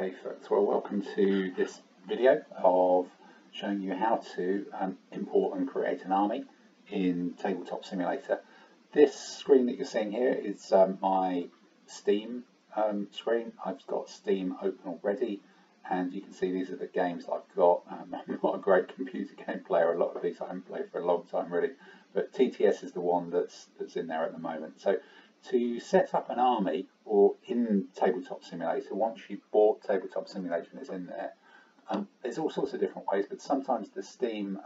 Okay folks, well welcome to this video of showing you how to import and create an army in Tabletop Simulator. This screen that you're seeing here is my Steam screen. I've got Steam open already and you can see these are the games that I've got. I'm not a great computer game player, a lot of these I haven't played for a long time really, but TTS is the one that's in there at the moment. So to set up an army or in Tabletop Simulator, once you've bought Tabletop Simulator and it's in there, there's all sorts of different ways, but sometimes the Steam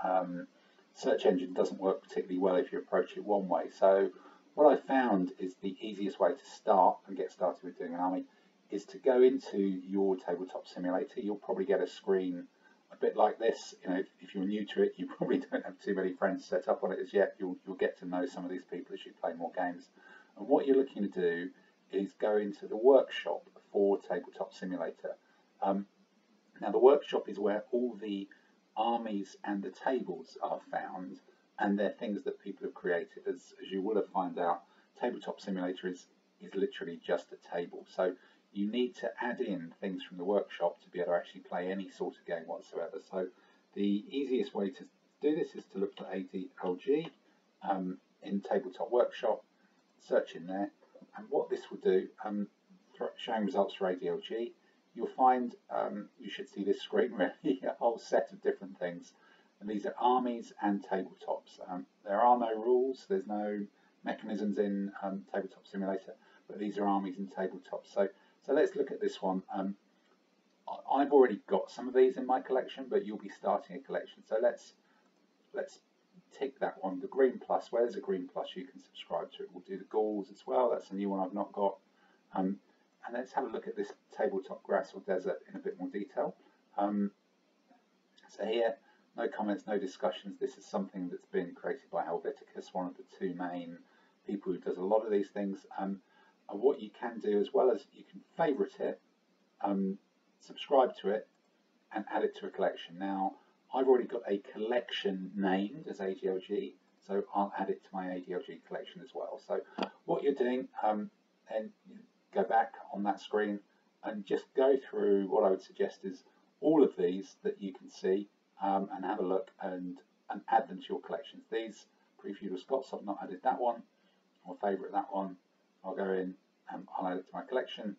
search engine doesn't work particularly well if you approach it one way. So what I found is the easiest way to start and get started with doing an army is to go into your Tabletop Simulator. You'll probably get a screen a bit like this. You know, if you're new to it, you probably don't have too many friends set up on it as yet. You'll get to know some of these people as you play more games. And what you're looking to do is go into the workshop for Tabletop Simulator. Now the workshop is where all the armies and the tables are found, and they're things that people have created. As you will have found out, Tabletop Simulator is literally just a table. So you need to add in things from the workshop to be able to actually play any sort of game whatsoever. So the easiest way to do this is to look for ADLG in Tabletop Workshop, search in there, and what this will do, showing results for ADLG, you'll find you should see this screen really, a whole set of different things, and these are armies and tabletops. There are no rules, there's no mechanisms in Tabletop Simulator, but these are armies and tabletops. So let's look at this one. I've already got some of these in my collection, but you'll be starting a collection. So let's tick that one, the green plus. Where there's a green plus you can subscribe to it. We'll do the Gauls as well, that's a new one I've not got. And let's have a look at this tabletop grass or desert in a bit more detail. So here, no comments, no discussions. This is something that's been created by Helveticus, one of the two main people who does a lot of these things. And what you can do as well is you can favourite it, subscribe to it, and add it to a collection. Now, I've already got a collection named as ADLG, so I'll add it to my ADLG collection as well. So what you're doing, and go back on that screen and just go through what I would suggest is all of these that you can see and have a look and add them to your collections. These pre-feudal Scots, I've not added that one. I'll favourite that one. I'll go in and I'll add it to my collection.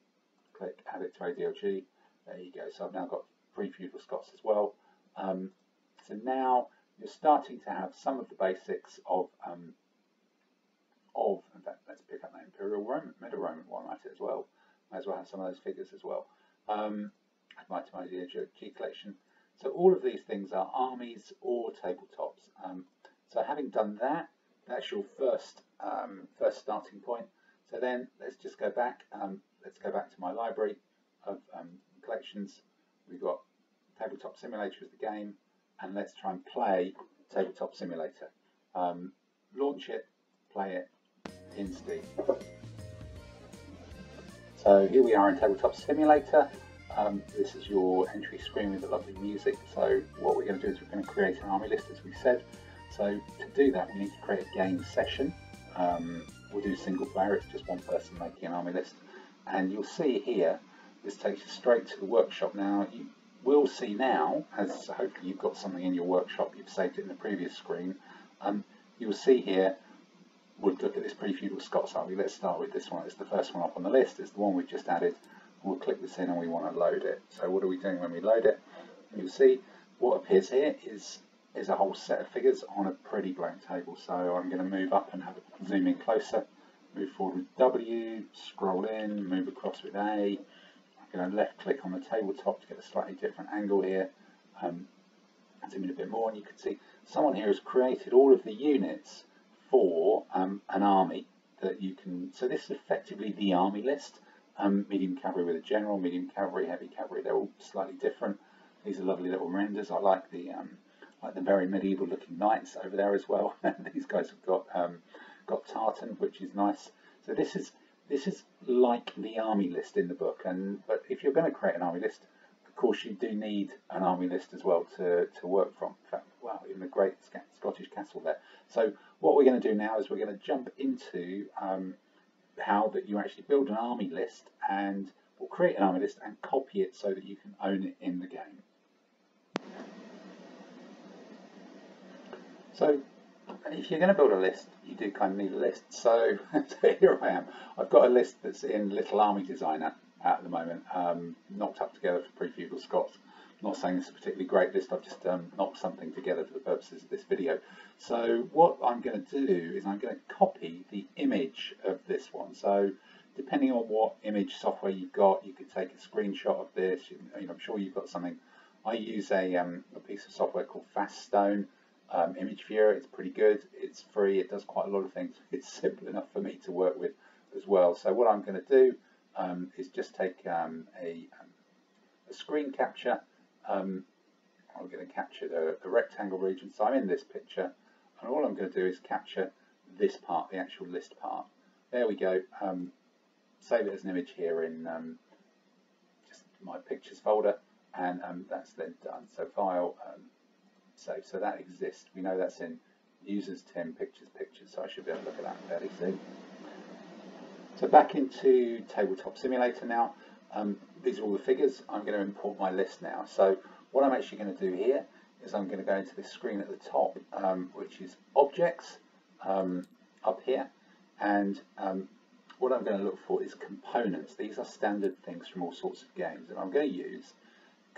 Click add it to ADLG. There you go. So I've now got pre-feudal Scots as well. So now you're starting to have some of the basics of in fact, let's pick up that Imperial Roman, Middle Roman one at it as well. Might as well have some of those figures as well. Add my to my ADLG collection. So all of these things are armies or tabletops. So having done that, that's your first starting point. So then let's just go back. Let's go back to my library of collections. We've got Tabletop Simulator as the game, and let's try and play Tabletop Simulator. Launch it, play it in Steam. So here we are in Tabletop Simulator. This is your entry screen with the lovely music. So what we're going to do is we're going to create an army list, as we said. So to do that, we need to create a game session. We'll do single player, it's just one person making an army list. And you'll see here, this takes you straight to the workshop. Now, you will see now, as hopefully you've got something in your workshop, you've saved it in the previous screen, you'll see here, we'll look at this pre-feudal Scots army. Let's start with this one. It's the first one up on the list. It's the one we've just added. We'll click this in and we want to load it. So what are we doing when we load it? You'll see what appears here is a whole set of figures on a pretty blank table. So I'm going to move up and have a zoom in closer, move forward with W, scroll in, move across with A. I'm going to left click on the tabletop to get a slightly different angle here. Zoom in a bit more and you can see someone here has created all of the units for an army that you can, so this is effectively the army list. Medium cavalry with a general, medium cavalry, heavy cavalry, they're all slightly different. These are lovely little renders. I like the very medieval looking knights over there as well. These guys have got tartan, which is nice. So this is like the army list in the book. But if you're going to create an army list, of course you do need an army list as well to work from. In fact, wow, even a great Scottish castle there. So what we're going to do now is we're going to jump into how that you actually build an army list, and or create an army list and copy it so that you can own it in the game. So if you're going to build a list, you do kind of need a list. So, here I am. I've got a list that's in Little Army Designer at the moment, knocked up together for pre-feudal Scots. I'm not saying it's a particularly great list, I've just knocked something together for the purposes of this video. So what I'm going to do is I'm going to copy the image of this one. So depending on what image software you've got, you could take a screenshot of this. I'm sure you've got something. I use a piece of software called Faststone. Image viewer. It's pretty good, it's free, it does quite a lot of things, it's simple enough for me to work with as well. So what I'm going to do is just take a screen capture. I'm going to capture the rectangle region, so I'm in this picture, and all I'm going to do is capture this part, the actual list part. There we go. Save it as an image here in just my pictures folder, and that's then done. So file, save. So that exists. We know that's in users, Tim, pictures, so I should be able to look at that fairly soon. So back into Tabletop Simulator now. These are all the figures. I'm going to import my list now. So what I'm actually going to do here is I'm going to go into this screen at the top, which is Objects, up here, and what I'm going to look for is components. These are standard things from all sorts of games, and I'm going to use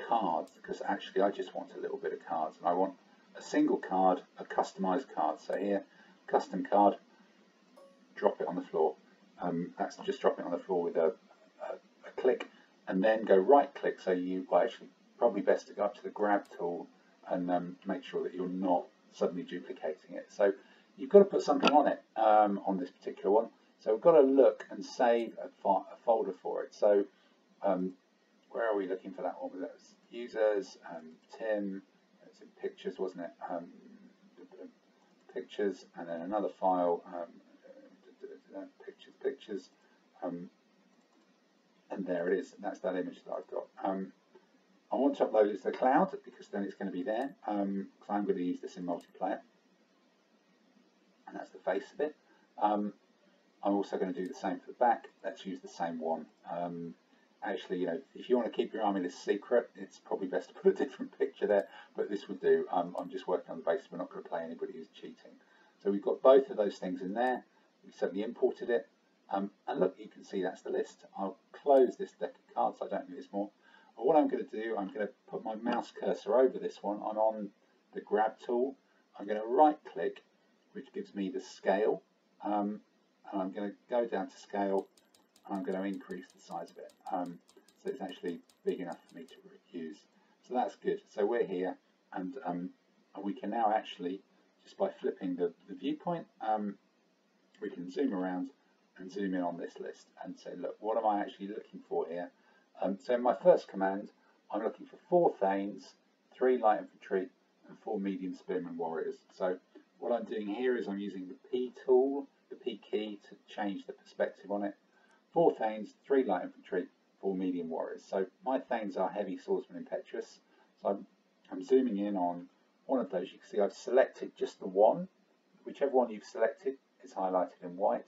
cards, because actually I just want a little bit of cards, and I want a single card, a customized card. So here, custom card, drop it on the floor. That's just drop it on the floor with a click, and then go right click. So actually probably best to go up to the grab tool and make sure that you're not suddenly duplicating it. So you've got to put something on it, on this particular one. So we've got to look and save a folder for it. So where are we looking for that one? That was users, Tim, it's in pictures, wasn't it? Pictures, and then another file, pictures, and there it is. And that's that image that I've got. I want to upload it to the cloud because then it's going to be there, because I'm going to use this in multiplayer. And that's the face of it. I'm also going to do the same for the back. Let's use the same one. Actually, if you want to keep your army list secret, it's probably best to put a different picture there, but this would do. I'm just working on the basis we're not going to play anybody who's cheating. So we've got both of those things in there. We've certainly imported it. And look, you can see that's the list. I'll close this deck of cards so I don't need this more. But what I'm going to do, I'm going to put my mouse cursor over this one. I'm on the grab tool. I'm going to right click, which gives me the scale. And I'm going to go down to scale, and I'm going to increase the size of it. So it's actually big enough for me to use. So that's good. So we're here, and we can now actually, just by flipping the viewpoint, we can zoom around and zoom in on this list and say, look, what am I actually looking for here? So in my first command, I'm looking for 4 Thanes, 3 light infantry, and 4 medium spearmen warriors. So what I'm doing here is I'm using the P tool, the P key, to change the perspective on it. 4 Thanes, 3 light infantry, 4 medium warriors. So my Thanes are heavy swordsman impetuous. So I'm zooming in on one of those. You can see I've selected just the one. Whichever one you've selected is highlighted in white.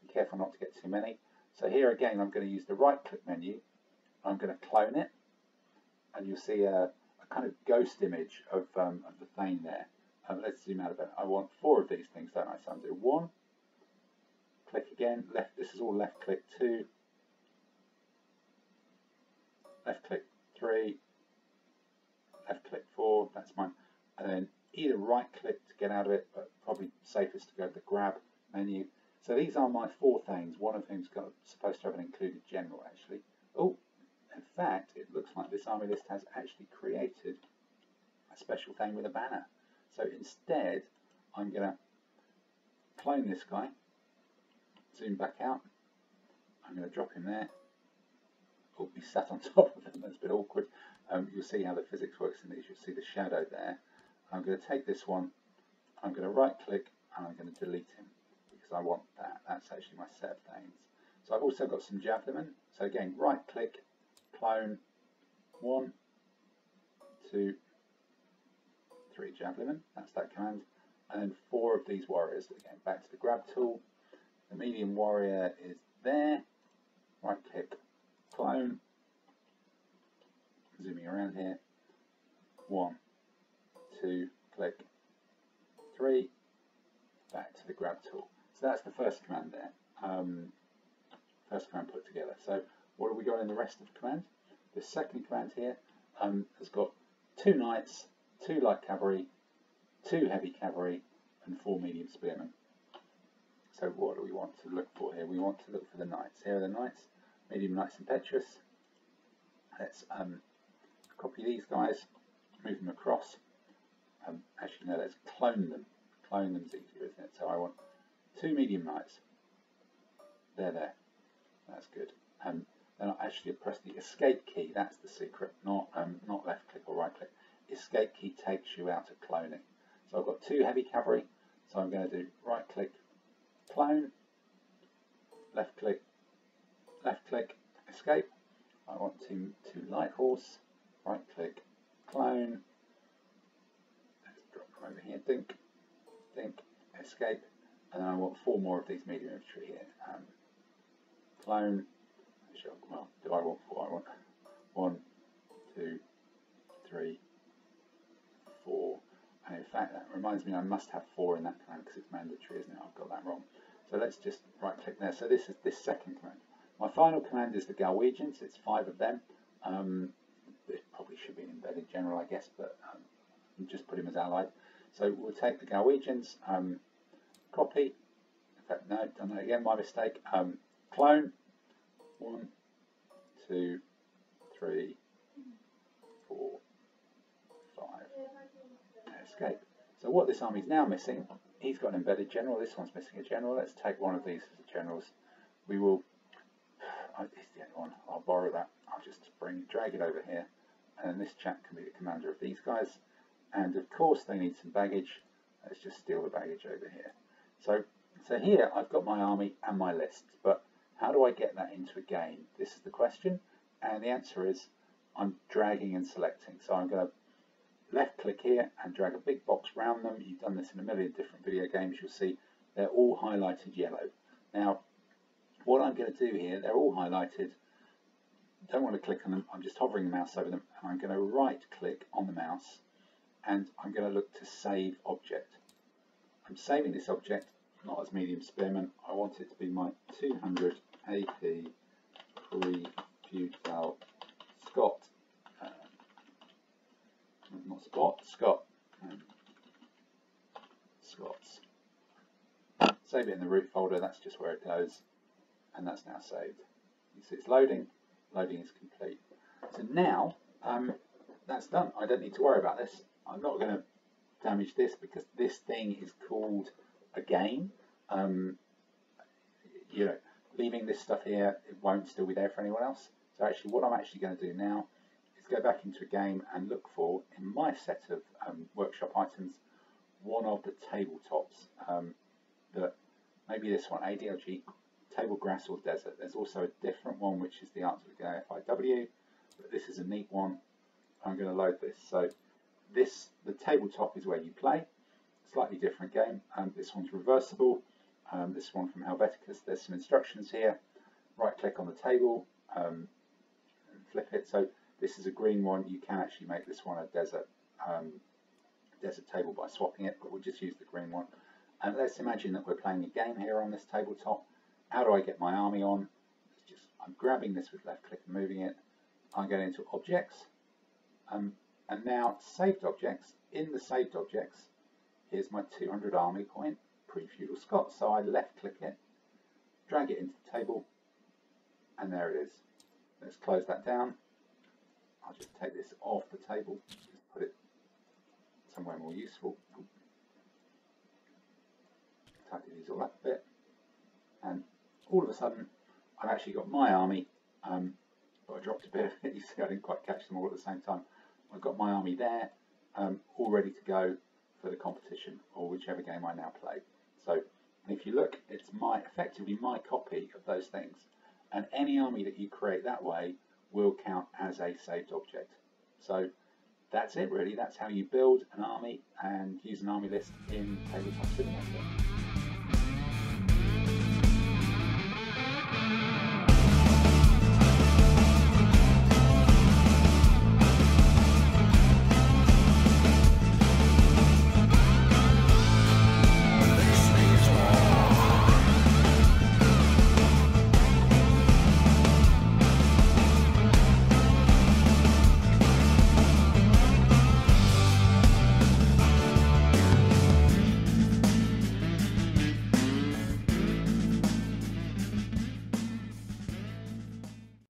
Be careful not to get too many. So here again, I'm going to use the right click menu. I'm going to clone it, and you'll see a kind of ghost image of the Thane there. Let's zoom out a bit. I want 4 of these things, don't I? So I'm going to do 1. Click again, left, this is all left click 2, left click 3, left click 4, that's mine, and then either right click to get out of it, but probably safest to go to the grab menu. So these are my 4 Thanes, one of whom's supposed to have an included general actually. Oh, in fact, it looks like this army list has actually created a special Thane with a banner. So instead, I'm going to clone this guy, zoom back out, I'm going to drop him there. Oh, he's sat on top of him, that's a bit awkward. You'll see how the physics works in these, you'll see the shadow there. I'm going to take this one, I'm going to right click, and I'm going to delete him, because I want that. That's actually my set of Thanes. So I've also got some javelin. So again, right click, clone, 1, 2, 3 javelin, that's that command. And then 4 of these warriors. Again, back to the grab tool. The medium warrior is there. Right click, clone, moving around here. 1, 2, click, 3, back to the grab tool. So that's the first command there. First command put together. So what have we got in the rest of the command? The second command here has got 2 knights, 2 light cavalry, 2 heavy cavalry, and 4 medium spearmen. So what do we want to look for here? We want to look for the knights. Here are the knights, medium knights impetuous. Let's copy these guys, move them across. Actually, no, let's clone them. Clone them's easier, isn't it? So I want 2 medium knights. There. That's good. Then I actually press the escape key. That's the secret. Not left click or right click. Escape key takes you out of cloning. So I've got 2 heavy cavalry. So I'm going to do right click, clone, left click, escape. I want 2 light horse, right click, clone. Let's drop them over here. Think, escape. And then I want 4 more of these medium infantry here. Clone. Well, do I want 4? I want 1, 2, 3, 4. And in fact, that reminds me I must have 4 in that command because it's mandatory, isn't it? I've got that wrong. So let's just right click there. So this is this second command. My final command is the Galwegians. It's 5 of them. It probably should be an embedded general, I guess, but just put him as allied. So we'll take the Galwegians, copy. In fact, no, done that again, my mistake. Clone. 1, 2, 3, 4, 5. Escape. So what this army is now missing, he's got an embedded general. This one's missing a general. Let's take one of these as generals. We will. It's the only one. I'll borrow that. I'll just drag it over here, and this chap can be the commander of these guys. And of course, they need some baggage. Let's just steal the baggage over here. So here I've got my army and my lists, but how do I get that into a game? This is the question, and the answer is I'm dragging and selecting. So I'm going to left click here and drag a big box around them. You've done this in a million different video games. You'll see they're all highlighted yellow. Now, what I'm going to do here, they're all highlighted. Don't want to click on them. I'm just hovering the mouse over them, and I'm going to right click on the mouse, and I'm going to look to save object. I'm saving this object not as medium spearman. I want it to be my 200 AP pre-feudal Scott. Not Spot, Scott. Scots. Save it in the root folder. That's just where it goes, and that's now saved. You see it's loading. Loading is complete. So now that's done. I don't need to worry about this. I'm not going to damage this because this thing is called a game. You know, leaving this stuff here, it won't still be there for anyone else. So actually, what I'm actually going to do now is go back into a game and look for, in my set of workshop items, one of the tabletops. That maybe this one, ADLG, Table Grass or Desert. There's also a different one which is the Art of the Guerre FIW, but this is a neat one. I'm going to load this. So the tabletop is where you play. Slightly different game. This one's reversible. This one from Helveticus. There's some instructions here. Right click on the table and flip it. So this is a green one. You can actually make this one a desert table by swapping it, but we'll just use the green one. And let's imagine that we're playing a game here on this tabletop. How do I get my army on? I'm grabbing this with left click and moving it. I'm going into objects, and now saved objects. In the saved objects, here's my 200 army point pre-feudal Scots. So I left click it, drag it into the table, and there it is. Let's close that down. I'll just take this off the table, just put it somewhere more useful. Tidy these all up a bit, and all of a sudden I've actually got my army, but I dropped a bit of it. You see I didn't quite catch them all at the same time. I've got my army there, all ready to go for the competition or whichever game I now play. So if you look, it's effectively my copy of those things, and any army that you create that way will count as a saved object. So that's it really. That's how you build an army and use an army list in Tabletop Simulator.